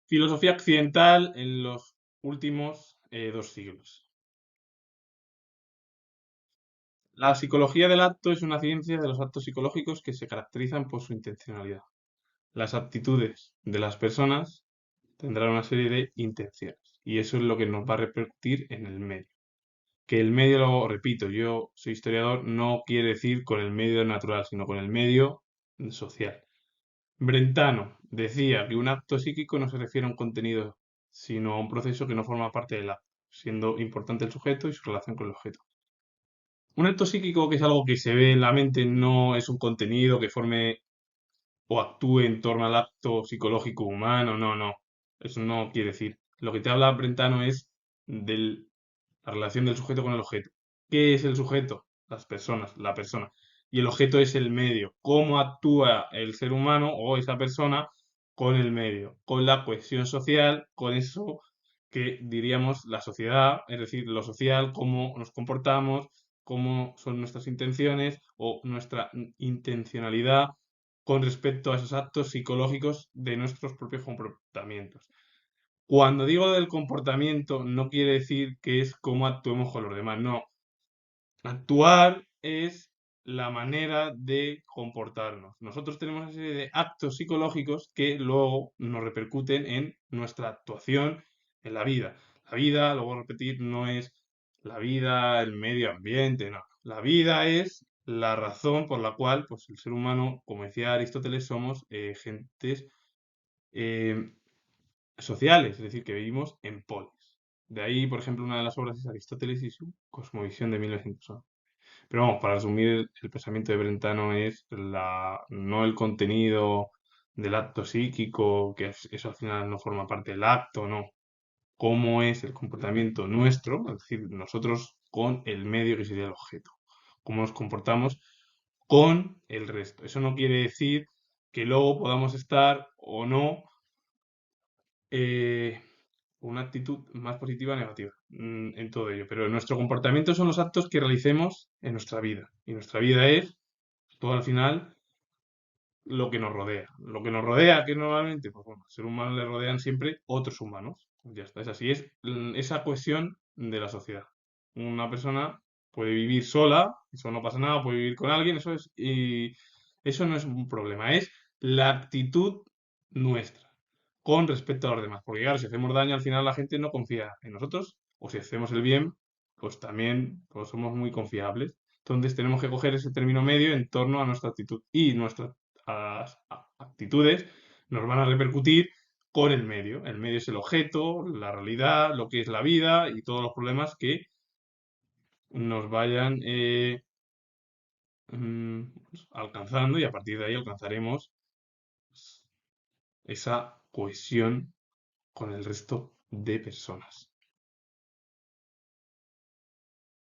Filosofía occidental en los últimos 2 siglos. La psicología del acto es una ciencia de los actos psicológicos que se caracterizan por su intencionalidad. Las actitudes de las personas tendrán una serie de intenciones y eso es lo que nos va a repercutir en el medio. Que el medio, lo repito, yo soy historiador, no quiere decir con el medio natural, sino con el medio social. Brentano decía que un acto psíquico no se refiere a un contenido, sino a un proceso que no forma parte del acto, siendo importante el sujeto y su relación con el objeto. Un acto psíquico, que es algo que se ve en la mente, no es un contenido que forme o actúe en torno al acto psicológico humano, no, no. Eso no quiere decir. Lo que te habla Brentano es de la relación del sujeto con el objeto. ¿Qué es el sujeto? Las personas, la persona. Y el objeto es el medio. ¿Cómo actúa el ser humano o esa persona con el medio? Con la cohesión social, con eso que diríamos la sociedad, es decir, lo social, cómo nos comportamos, cómo son nuestras intenciones o nuestra intencionalidad con respecto a esos actos psicológicos de nuestros propios comportamientos. Cuando digo del comportamiento, no quiere decir que es cómo actuemos con los demás, no. Actuar es la manera de comportarnos. Nosotros tenemos una serie de actos psicológicos que luego nos repercuten en nuestra actuación en la vida. La vida, lo voy a repetir, no es la vida, el medio ambiente, no. La vida es la razón por la cual, pues, el ser humano, como decía Aristóteles, somos gentes eh, sociales, es decir, que vivimos en polis. De ahí, por ejemplo, una de las obras es Aristóteles y su cosmovisión de 1901. Pero vamos, para resumir, el pensamiento de Brentano es no el contenido del acto psíquico, que eso al final no forma parte del acto, no. Cómo es el comportamiento nuestro, es decir, nosotros con el medio que sería el objeto. Cómo nos comportamos con el resto. Eso no quiere decir que luego podamos estar o no eh, una actitud más positiva o negativa en todo ello. Pero nuestro comportamiento son los actos que realicemos en nuestra vida. Y nuestra vida es todo al final lo que nos rodea. Lo que nos rodea, que normalmente, pues bueno, al ser humano le rodean siempre otros humanos. Ya está, es así. Es esa cohesión de la sociedad. Una persona puede vivir sola, eso no pasa nada, puede vivir con alguien, eso es, y eso no es un problema, es la actitud nuestra con respecto a los demás. Porque claro, si hacemos daño, al final la gente no confía en nosotros, o si hacemos el bien, pues también pues somos muy confiables. Entonces tenemos que coger ese término medio en torno a nuestra actitud. Y nuestras actitudes nos van a repercutir con el medio. El medio es el objeto, la realidad, lo que es la vida y todos los problemas que nos vayan pues, alcanzando y a partir de ahí alcanzaremos esa cohesión con el resto de personas.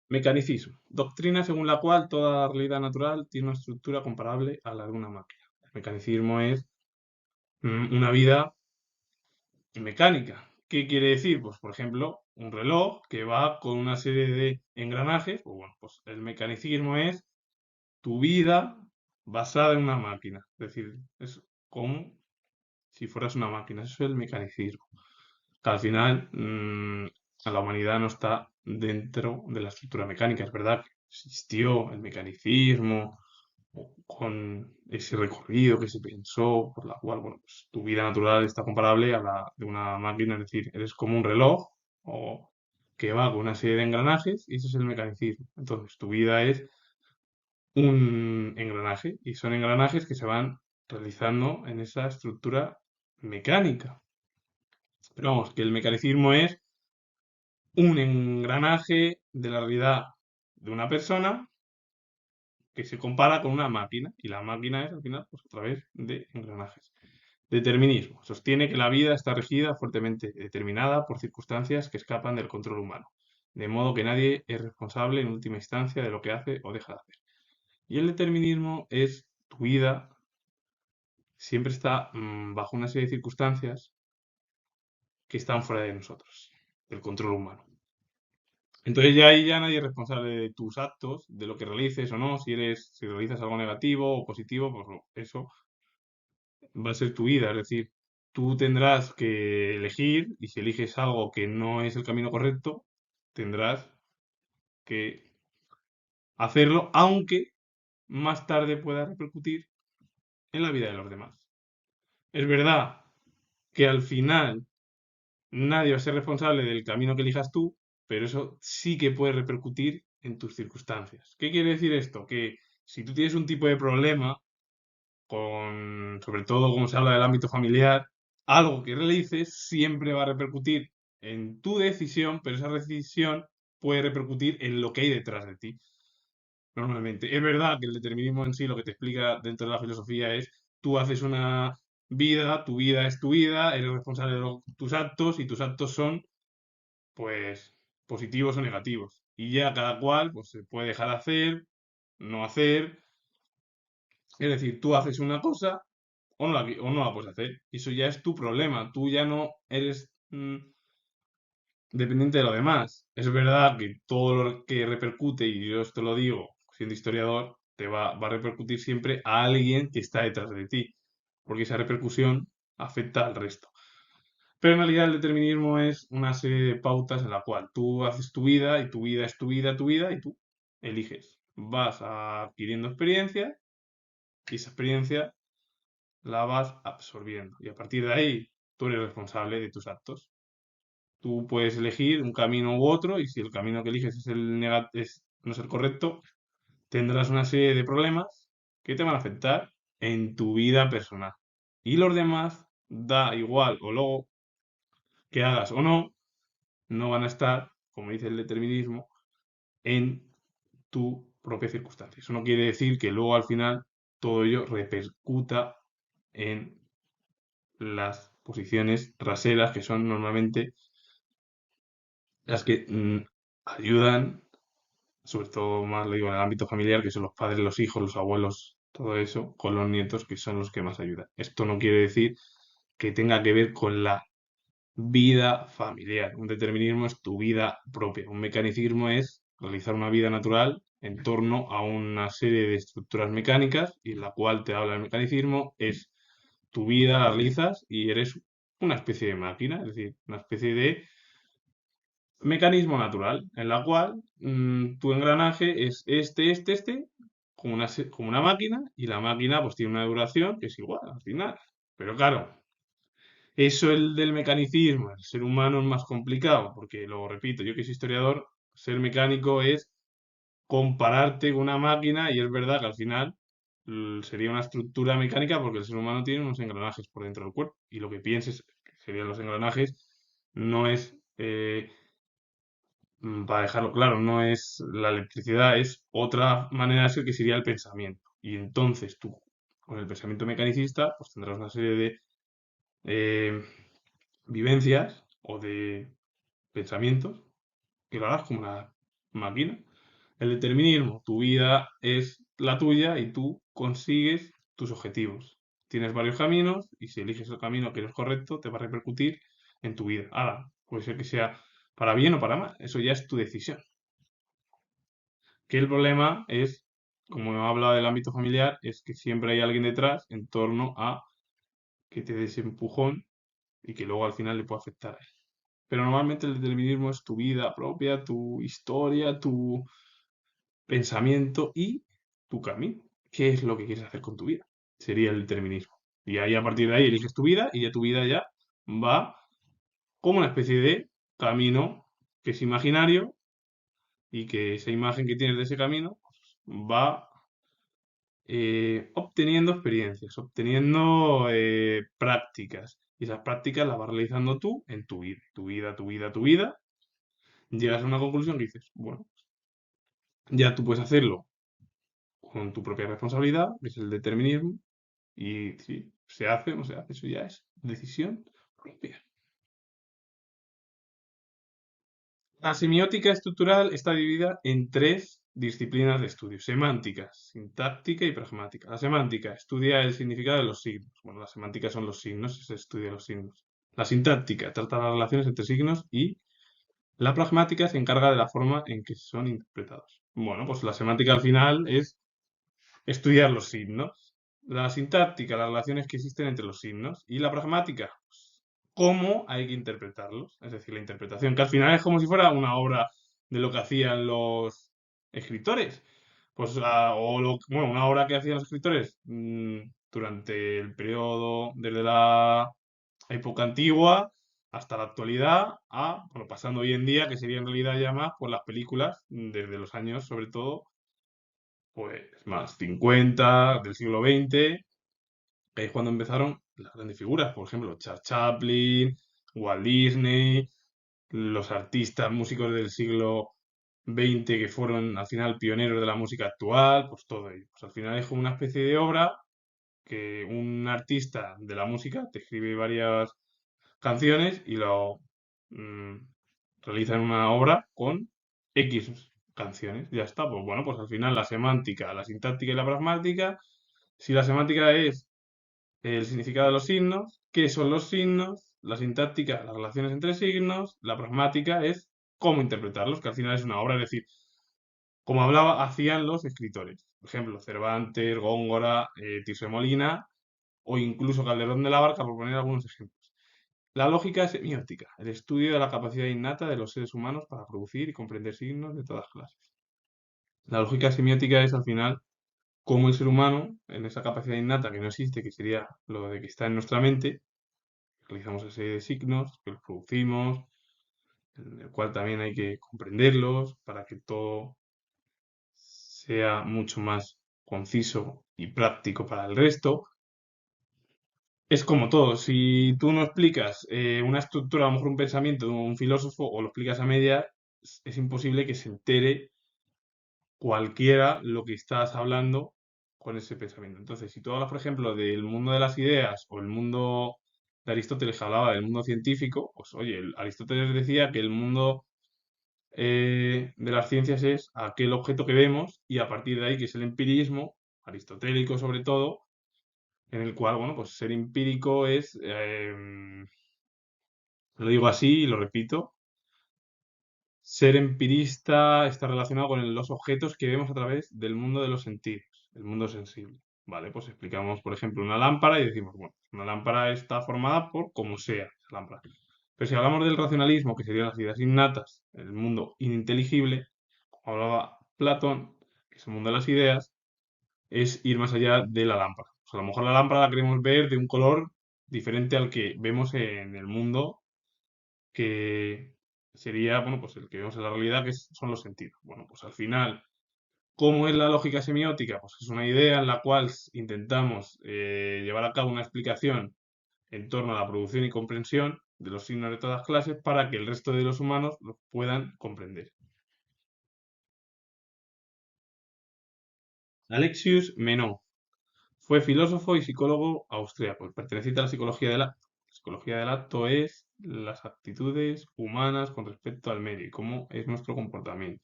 Mecanicismo. Doctrina según la cual toda realidad natural tiene una estructura comparable a la de una máquina. El mecanicismo es una vida mecánica. ¿Qué quiere decir? Pues, por ejemplo, un reloj que va con una serie de engranajes. Pues bueno, pues el mecanicismo es tu vida basada en una máquina. Es decir, es como si fueras una máquina. Eso es el mecanicismo. Que al final a la humanidad no está dentro de la estructura mecánica. Es verdad que existió el mecanicismo con ese recorrido que se pensó, por la cual, bueno, pues tu vida natural está comparable a la de una máquina, es decir, eres como un reloj o que va con una serie de engranajes y ese es el mecanicismo. Entonces, tu vida es un engranaje y son engranajes que se van realizando en esa estructura mecánica. Pero vamos, que el mecanicismo es un engranaje de la realidad de una persona que se compara con una máquina y la máquina es al final pues, a través de engranajes. Determinismo. Sostiene que la vida está regida, fuertemente determinada por circunstancias que escapan del control humano, de modo que nadie es responsable en última instancia de lo que hace o deja de hacer. Y el determinismo es tu vida siempre está bajo una serie de circunstancias que están fuera de nosotros, del control humano. Entonces ya ahí ya nadie es responsable de tus actos, de lo que realices o no, si realizas algo negativo o positivo, pues eso va a ser tu vida, es decir, tú tendrás que elegir y si eliges algo que no es el camino correcto, tendrás que hacerlo, aunque más tarde pueda repercutir en la vida de los demás. Es verdad que al final nadie va a ser responsable del camino que elijas tú, pero eso sí que puede repercutir en tus circunstancias. ¿Qué quiere decir esto? Que si tú tienes un tipo de problema, sobre todo como se habla del ámbito familiar, algo que realices siempre va a repercutir en tu decisión, pero esa decisión puede repercutir en lo que hay detrás de ti. Normalmente. Es verdad que el determinismo en sí lo que te explica dentro de la filosofía es tú haces una vida, tu vida es tu vida, eres responsable de tus actos y tus actos son, pues, positivos o negativos. Y ya cada cual, pues, se puede dejar hacer, no hacer. Es decir, tú haces una cosa o no la puedes hacer. Eso ya es tu problema. Tú ya no eres dependiente de lo demás. Es verdad que todo lo que repercute, y yo esto lo digo siendo historiador, va a repercutir siempre a alguien que está detrás de ti, porque esa repercusión afecta al resto. Pero en realidad el determinismo es una serie de pautas en la cual tú haces tu vida y tu vida es tu vida y tú eliges. Vas adquiriendo experiencia y esa experiencia la vas absorbiendo. Y a partir de ahí tú eres responsable de tus actos. Tú puedes elegir un camino u otro y si el camino que eliges es no es el correcto, tendrás una serie de problemas que te van a afectar en tu vida personal. Y los demás, da igual o luego que hagas o no, no van a estar, como dice el determinismo, en tu propia circunstancia. Eso no quiere decir que luego al final todo ello repercuta en las posiciones traseras que son normalmente las que ayudan, sobre todo más lo digo en el ámbito familiar, que son los padres, los hijos, los abuelos, todo eso, con los nietos, que son los que más ayudan. Esto no quiere decir que tenga que ver con la vida familiar. Un determinismo es tu vida propia. Un mecanicismo es realizar una vida natural en torno a una serie de estructuras mecánicas y en la cual te habla el mecanicismo, es tu vida, la realizas y eres una especie de máquina, es decir, una especie de mecanismo natural, en la cual tu engranaje es como una máquina, y la máquina pues tiene una duración que es igual al final. Pero claro, eso el del mecanicismo, el ser humano es más complicado, porque lo repito, yo que soy historiador, ser mecánico es compararte con una máquina y es verdad que al final sería una estructura mecánica porque el ser humano tiene unos engranajes por dentro del cuerpo y lo que pienses que serían los engranajes no es para dejarlo claro, no es la electricidad, es otra manera de ser que sería el pensamiento. Y entonces tú, con el pensamiento mecanicista, pues tendrás una serie de eh, vivencias o de pensamientos que lo harás como una máquina. El determinismo, tu vida es la tuya y tú consigues tus objetivos. Tienes varios caminos y si eliges el camino que no es correcto, te va a repercutir en tu vida. Ahora, puede ser que sea para bien o para mal, eso ya es tu decisión. Que el problema es, como he hablado del ámbito familiar, es que siempre hay alguien detrás en torno a que te des empujón y que luego al final le puede afectar a él. Pero normalmente el determinismo es tu vida propia, tu historia, tu pensamiento y tu camino. ¿Qué es lo que quieres hacer con tu vida? Sería el determinismo. Y ahí a partir de ahí eliges tu vida y ya tu vida ya va como una especie de camino que es imaginario y que esa imagen que tienes de ese camino va obteniendo experiencias, obteniendo prácticas. Y esas prácticas las vas realizando tú en tu vida, tu vida, tu vida, tu vida. Llegas a una conclusión que dices, bueno, ya tú puedes hacerlo con tu propia responsabilidad, que es el determinismo, y si se hace o no se hace, eso ya es decisión propia. La semiótica estructural está dividida en tres disciplinas de estudio: semántica, sintáctica y pragmática. La semántica estudia el significado de los signos. Bueno, la semántica son los signos, se estudia los signos. La sintáctica trata las relaciones entre signos y la pragmática se encarga de la forma en que son interpretados. Bueno, pues la semántica al final es estudiar los signos. La sintáctica, las relaciones que existen entre los signos. Y la pragmática, pues, cómo hay que interpretarlos. Es decir, la interpretación, que al final es como si fuera una obra de lo que hacían los escritores. Pues, bueno, una obra que hacían los escritores durante el periodo, desde la época antigua hasta la actualidad, bueno, pasando hoy en día, que sería en realidad ya más, pues las películas, desde los años, sobre todo, pues más 50 del siglo XX, que es cuando empezaron las grandes figuras, por ejemplo, Charles Chaplin, Walt Disney, los artistas músicos del siglo XX que fueron al final pioneros de la música actual, pues todo ello. Pues al final es como una especie de obra que un artista de la música te escribe varias canciones y lo mm, realiza en una obra con X canciones. Ya está, pues bueno, pues al final la semántica, la sintáctica y la pragmática, si la semántica es el significado de los signos, qué son los signos, la sintáctica, las relaciones entre signos, la pragmática es cómo interpretarlos, que al final es una obra, es decir, como hablaba, hacían los escritores. Por ejemplo, Cervantes, Góngora, Tirso de Molina o incluso Calderón de la Barca, por poner algunos ejemplos. La lógica es semiótica, el estudio de la capacidad innata de los seres humanos para producir y comprender signos de todas clases. La lógica semiótica es al final cómo el ser humano, en esa capacidad innata que no existe, que sería lo de que está en nuestra mente, realizamos esa serie de signos, que los producimos, en el cual también hay que comprenderlos para que todo sea mucho más conciso y práctico para el resto. Es como todo, si tú no explicas una estructura, a lo mejor un pensamiento de un filósofo, o lo explicas a media, es imposible que se entere cualquiera lo que estás hablando con ese pensamiento. Entonces, si tú hablas, por ejemplo, del mundo de las ideas o el mundo de Aristóteles, que hablaba del mundo científico, pues oye, Aristóteles decía que el mundo de las ciencias es aquel objeto que vemos y a partir de ahí, que es el empirismo, aristotélico sobre todo, en el cual, bueno, pues ser empírico es, lo digo así y lo repito, ser empirista está relacionado con los objetos que vemos a través del mundo de los sentidos, el mundo sensible. Vale, pues explicamos, por ejemplo, una lámpara y decimos, bueno, una lámpara está formada por como sea esa lámpara. Pero si hablamos del racionalismo, que serían las ideas innatas, el mundo ininteligible, como hablaba Platón, que es el mundo de las ideas, es ir más allá de la lámpara. O sea, a lo mejor la lámpara la queremos ver de un color diferente al que vemos en el mundo, que sería, bueno, pues el que vemos en la realidad, que son los sentidos. Bueno, pues al final, ¿cómo es la lógica semiótica? Pues es una idea en la cual intentamos llevar a cabo una explicación en torno a la producción y comprensión de los signos de todas clases para que el resto de los humanos los puedan comprender. Alexius Menó fue filósofo y psicólogo austríaco, perteneciente a la psicología del acto. La psicología del acto es las actitudes humanas con respecto al medio y cómo es nuestro comportamiento.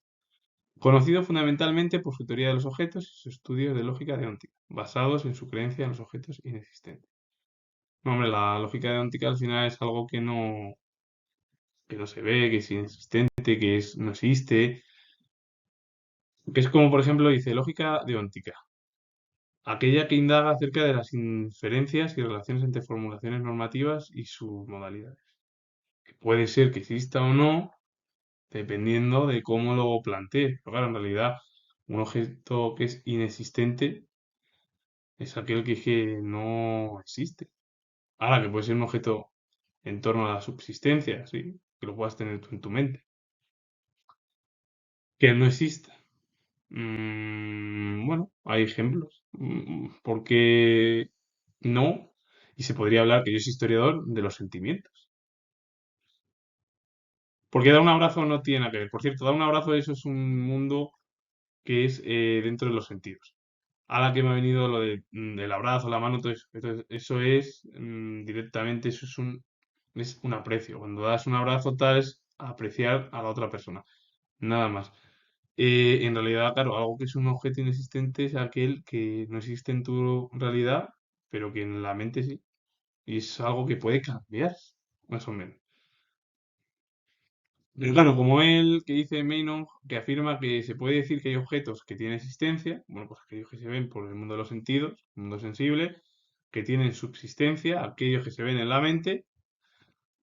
Conocido fundamentalmente por su teoría de los objetos y sus estudios de lógica deóntica, basados en su creencia en los objetos inexistentes. No, hombre, la lógica deóntica al final es algo que no se ve, que es inexistente, no existe, que es como, por ejemplo, dice lógica deóntica, aquella que indaga acerca de las inferencias y relaciones entre formulaciones normativas y sus modalidades. Que puede ser que exista o no, dependiendo de cómo lo plantees. Pero claro, en realidad, un objeto que es inexistente es aquel que no existe. Ahora, que puede ser un objeto en torno a la subsistencia, sí, que lo puedas tener tú en tu mente. Que no exista. Bueno, hay ejemplos. ¿Por qué no? Y se podría hablar, que yo soy historiador, de los sentimientos. Porque dar un abrazo no tiene nada que ver. Por cierto, dar un abrazo, eso es un mundo que es dentro de los sentidos. Ahora que me ha venido lo de, el abrazo, la mano, todo eso. Entonces, eso es directamente, eso es un aprecio. Cuando das un abrazo, tal es apreciar a la otra persona. Nada más. En realidad, claro, algo que es un objeto inexistente es aquel que no existe en tu realidad, pero que en la mente sí. Y es algo que puede cambiar, más o menos. Pero claro, como él, que dice Meinong, que afirma que se puede decir que hay objetos que tienen existencia, bueno, pues aquellos que se ven por el mundo de los sentidos, el mundo sensible, que tienen subsistencia, aquellos que se ven en la mente,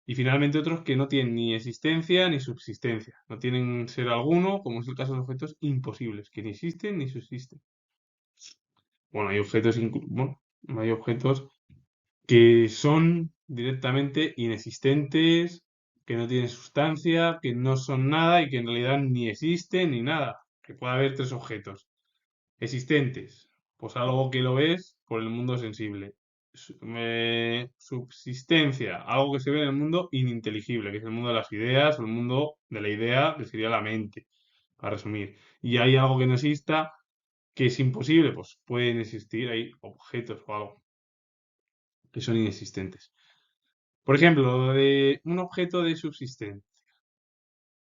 y finalmente otros que no tienen ni existencia ni subsistencia, no tienen ser alguno, como es el caso de los objetos imposibles, que ni existen ni subsisten. Bueno, bueno, hay objetos que son directamente inexistentes, que no tienen sustancia, que no son nada y que en realidad ni existen ni nada. Que puede haber tres objetos existentes, pues algo que lo ves por el mundo sensible. Subsistencia, algo que se ve en el mundo ininteligible, que es el mundo de las ideas, o el mundo de la idea, que sería la mente, para resumir. Y hay algo que no exista, que es imposible, pues pueden existir, hay objetos o algo que son inexistentes. Por ejemplo, de un objeto de subsistencia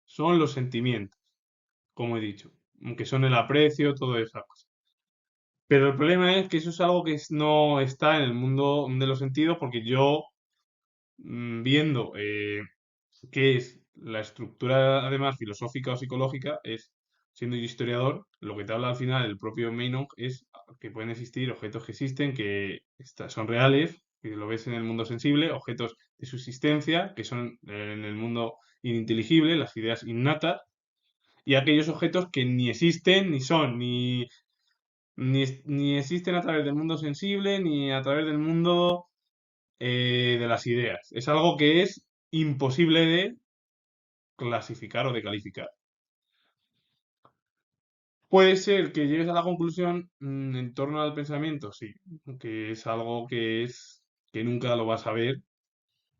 son los sentimientos, como he dicho, que son el aprecio, todo esa cosa. Pero el problema es que eso es algo que no está en el mundo de los sentidos porque yo, viendo qué es la estructura, además, filosófica o psicológica, es, siendo yo historiador, lo que te habla al final el propio Meinong es que pueden existir objetos que existen, que son reales, que lo ves en el mundo sensible, objetos de subsistencia, que son en el mundo ininteligible, las ideas innatas, y aquellos objetos que ni existen, ni son, ni existen a través del mundo sensible, ni a través del mundo de las ideas. Es algo que es imposible de clasificar o de calificar. Puede ser que llegues a la conclusión en torno al pensamiento, sí, que es algo que nunca lo vas a ver,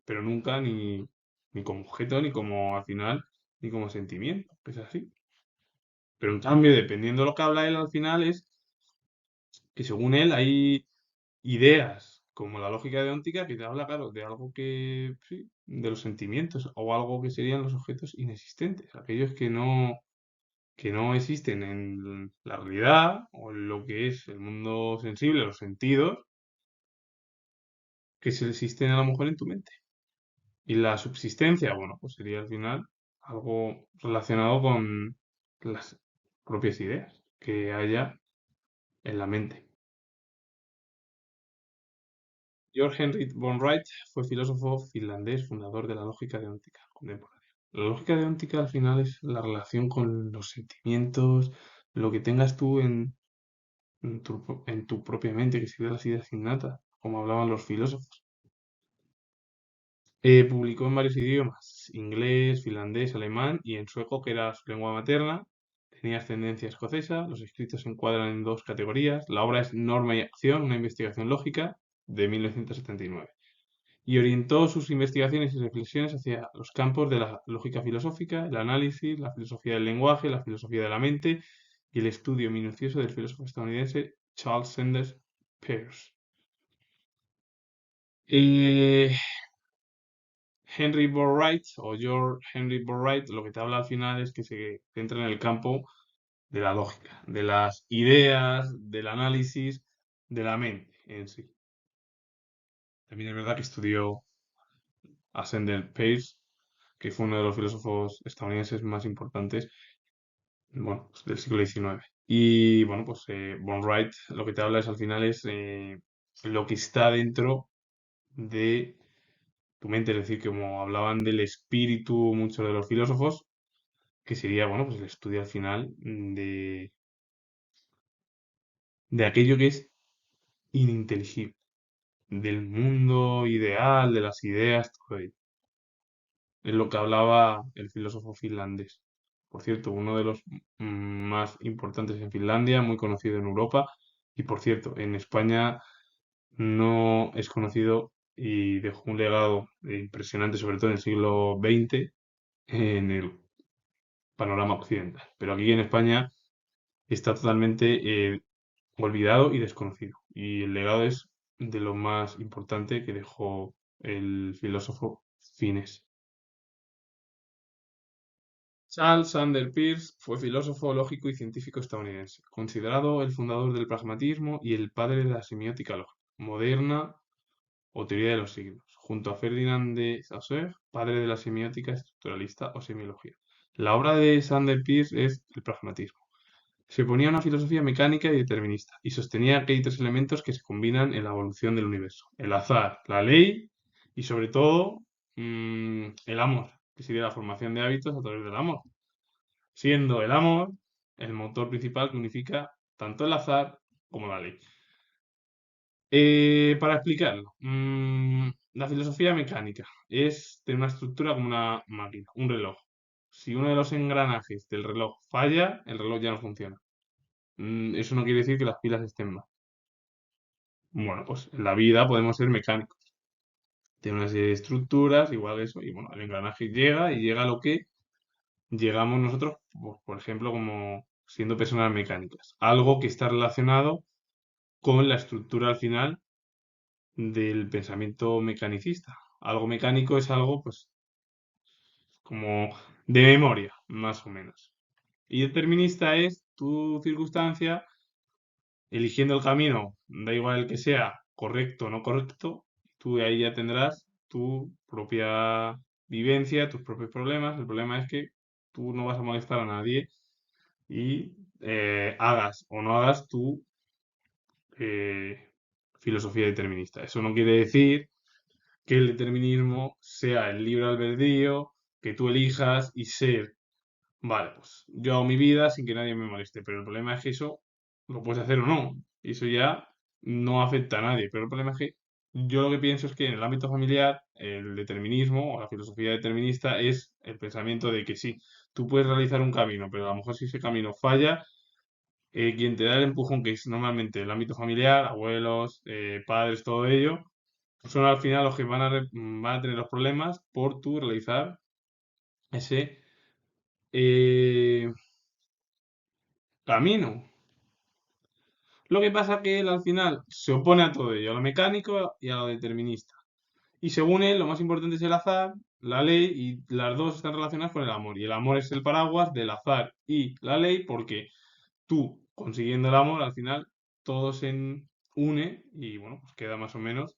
pero nunca ni como objeto, ni como al final, ni como sentimiento, que es así. Pero en cambio, dependiendo de lo que habla él al final, es que según él hay ideas como la lógica deóntica que te habla, claro, de algo que, sí, de los sentimientos o algo que serían los objetos inexistentes, aquellos que no existen en la realidad o en lo que es el mundo sensible, los sentidos, que se existen a lo mejor en tu mente. Y la subsistencia, bueno, pues sería al final algo relacionado con las propias ideas que haya en la mente. Georg Henrik von Wright fue filósofo finlandés, fundador de la lógica deóntica contemporánea. La lógica deóntica al final es la relación con los sentimientos, lo que tengas tú en tu propia mente, que serían las ideas innatas, como hablaban los filósofos. Publicó en varios idiomas, inglés, finlandés, alemán y en sueco, que era su lengua materna. Tenía ascendencia escocesa. Los escritos se encuadran en dos categorías. La obra es Norma y Acción, una investigación lógica, de 1979. Y orientó sus investigaciones y reflexiones hacia los campos de la lógica filosófica, el análisis, la filosofía del lenguaje, la filosofía de la mente y el estudio minucioso del filósofo estadounidense Charles Sanders Peirce. Eh, Henry Borwright o George Henry Borwright lo que te habla al final es que se centra en el campo de la lógica, de las ideas, del análisis, de la mente en sí. También es verdad que estudió a Sanders Peirce, que fue uno de los filósofos estadounidenses más importantes, bueno, pues, del siglo XIX. Y bueno, pues Von Wright lo que te habla es al final es lo que está dentro de tu mente, es decir, como hablaban del espíritu muchos de los filósofos, que sería, bueno, pues el estudio al final de aquello que es ininteligible, del mundo ideal, de las ideas, todo ello. Es lo que hablaba el filósofo finlandés. Por cierto, uno de los más importantes en Finlandia, muy conocido en Europa, y por cierto, en España no es conocido y dejó un legado impresionante, sobre todo en el siglo XX, en el panorama occidental. Pero aquí en España está totalmente olvidado y desconocido. Y el legado es de lo más importante que dejó el filósofo finés. Charles Sanders Peirce fue filósofo, lógico y científico estadounidense, considerado el fundador del pragmatismo y el padre de la semiótica lógica moderna. o teoría de los signos, junto a Ferdinand de Saussure, padre de la semiótica estructuralista o semiología. La obra de Sander Peirce es el pragmatismo. Se oponía a una filosofía mecánica y determinista, y sostenía que hay tres elementos que se combinan en la evolución del universo: el azar, la ley y, sobre todo, el amor, que sería la formación de hábitos a través del amor, siendo el amor el motor principal que unifica tanto el azar como la ley. Para explicarlo, la filosofía mecánica es tener una estructura como una máquina, un reloj. Si uno de los engranajes del reloj falla, el reloj ya no funciona. Eso no quiere decir que las pilas estén mal. Bueno, pues en la vida podemos ser mecánicos. Tiene una serie de estructuras, igual que eso, y bueno, el engranaje llega y llega a lo que llegamos nosotros, por ejemplo, como siendo personas mecánicas. Algo que está relacionado con la estructura al final del pensamiento mecanicista. Algo mecánico es algo, pues, como de memoria, más o menos. Y determinista es tu circunstancia eligiendo el camino, da igual el que sea, correcto o no correcto, tú de ahí ya tendrás tu propia vivencia, tus propios problemas. El problema es que tú no vas a molestar a nadie y hagas o no hagas tu eh, filosofía determinista. Eso no quiere decir que el determinismo sea el libre albedrío, que tú elijas y ser, vale, pues yo hago mi vida sin que nadie me moleste, pero el problema es que eso lo puedes hacer o no, y eso ya no afecta a nadie, pero el problema es que yo lo que pienso es que en el ámbito familiar el determinismo o la filosofía determinista es el pensamiento de que sí, tú puedes realizar un camino, pero a lo mejor si ese camino falla, quien te da el empujón, que es normalmente el ámbito familiar, abuelos, padres, todo ello, son al final los que van a tener los problemas por tú realizar ese eh, camino. Lo que pasa es que él al final se opone a todo ello, a lo mecánico y a lo determinista. Y según él, lo más importante es el azar, la ley, y las dos están relacionadas con el amor. Y el amor es el paraguas del azar y la ley, porque tú, consiguiendo el amor, al final todo se une y bueno, pues queda más o menos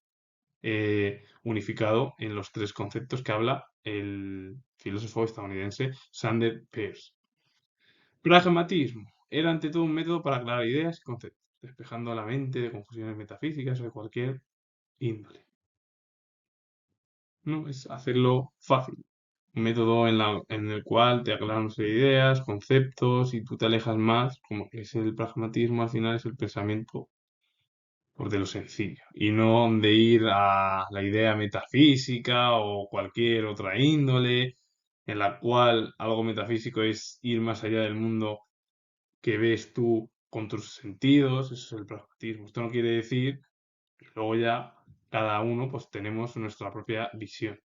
unificado en los tres conceptos que habla el filósofo estadounidense Sander Peirce. Pragmatismo era ante todo un método para aclarar ideas y conceptos, despejando la mente de confusiones metafísicas o de cualquier índole. ¿No? Es hacerlo fácil. Un método en el cual te aclaran una serie de ideas, conceptos y tú te alejas más, como que es el pragmatismo, al final es el pensamiento por de lo sencillo y no de ir a la idea metafísica o cualquier otra índole en la cual algo metafísico es ir más allá del mundo que ves tú con tus sentidos. Eso es el pragmatismo. Esto no quiere decir que luego ya cada uno pues tenemos nuestra propia visión,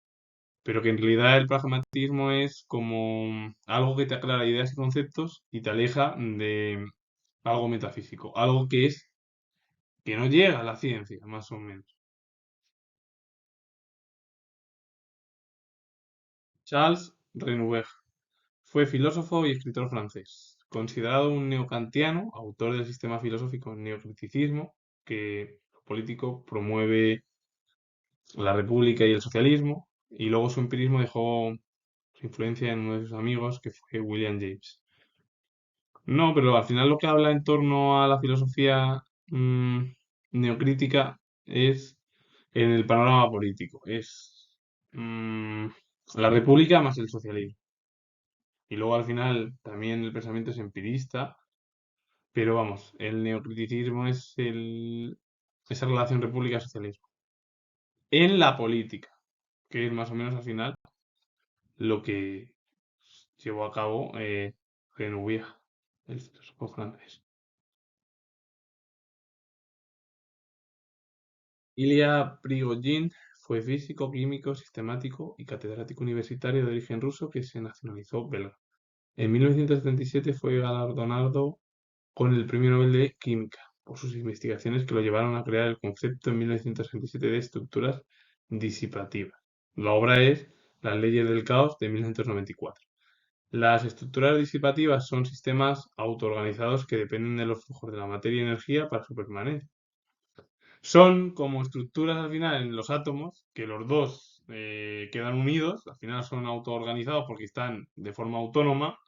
pero que en realidad el pragmatismo es como algo que te aclara ideas y conceptos y te aleja de algo metafísico, algo que no llega a la ciencia, más o menos. Charles Renouvier fue filósofo y escritor francés, considerado un neocantiano, autor del sistema filosófico neocriticismo, que político promueve la república y el socialismo, y luego su empirismo dejó su influencia en uno de sus amigos, que fue William James. No, pero al final lo que habla en torno a la filosofía mm, neocrítica es en el panorama político, es mm, la república más el socialismo. Y luego al final también el pensamiento es empirista, pero vamos, el neocriticismo es esa relación república-socialismo. En la política, que es más o menos al final lo que llevó a cabo Renouvier, el filósofo francés. Ilya Prigogine fue físico, químico, sistemático y catedrático universitario de origen ruso que se nacionalizó belga. En 1977 fue galardonado con el Premio Nobel de Química por sus investigaciones que lo llevaron a crear el concepto en 1967 de estructuras disipativas. La obra es Las leyes del caos de 1994. Las estructuras disipativas son sistemas autoorganizados que dependen de los flujos de la materia y energía para su permanencia. Son como estructuras al final en los átomos, que los dos quedan unidos, al final son autoorganizados porque están de forma autónoma,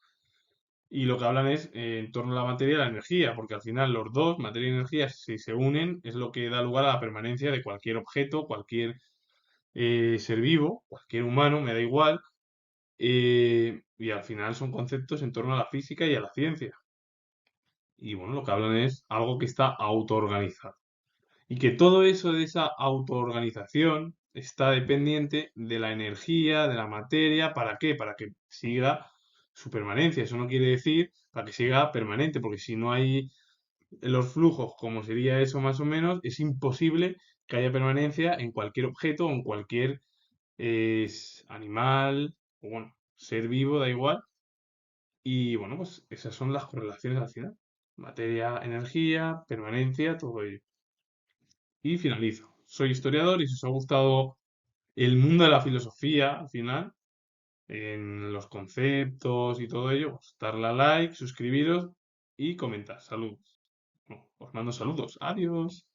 y lo que hablan es en torno a la materia y la energía, porque al final los dos, materia y energía, si se unen, es lo que da lugar a la permanencia de cualquier objeto, cualquier ser vivo, cualquier humano, me da igual, y al final son conceptos en torno a la física y a la ciencia. Y bueno, lo que hablan es algo que está autoorganizado. Y que todo eso de esa autoorganización está dependiente de la energía, de la materia. ¿Para qué? Para que siga su permanencia. Eso no quiere decir para que siga permanente, porque si no hay los flujos, como sería eso más o menos, es imposible que haya permanencia en cualquier objeto o en cualquier animal o bueno, ser vivo, da igual. Y bueno, pues esas son las correlaciones al final. Materia, energía, permanencia, todo ello. Y finalizo. Soy historiador y si os ha gustado el mundo de la filosofía, al final, en los conceptos y todo ello, pues darle a like, suscribiros y comentar. Saludos. Bueno, os mando saludos. Adiós.